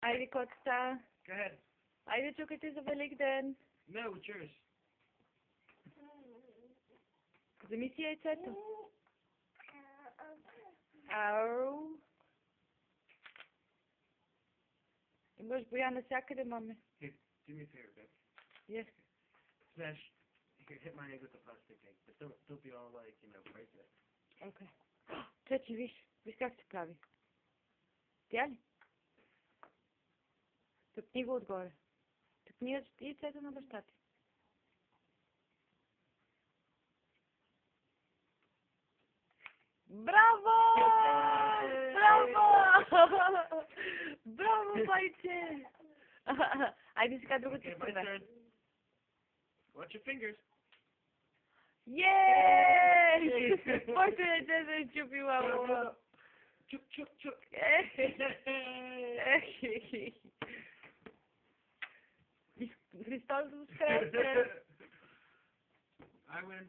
Ajde, kocka. Go ahead. Ajde, čukajte za velik den. No, it's yours. Вземи си яйцето. Ау. Имаш боя навсякъде, маме. Here, do me a favor, babe. Yes. Smash. Here, hit my egg with the plastic egg, but don't be all like, break it. Окей. Чечи, виж как се прави. Тя ли? Тъпни го отгоре. Тъпни яйцето на баща ти. Браво! Браво! Браво, байче! Айде сега другото Okay, ще my правя. turn. Watch your fingers. Yay! Моето яйце се е чупила. Chuk, chuk, chuk. Христос воскресе! I win.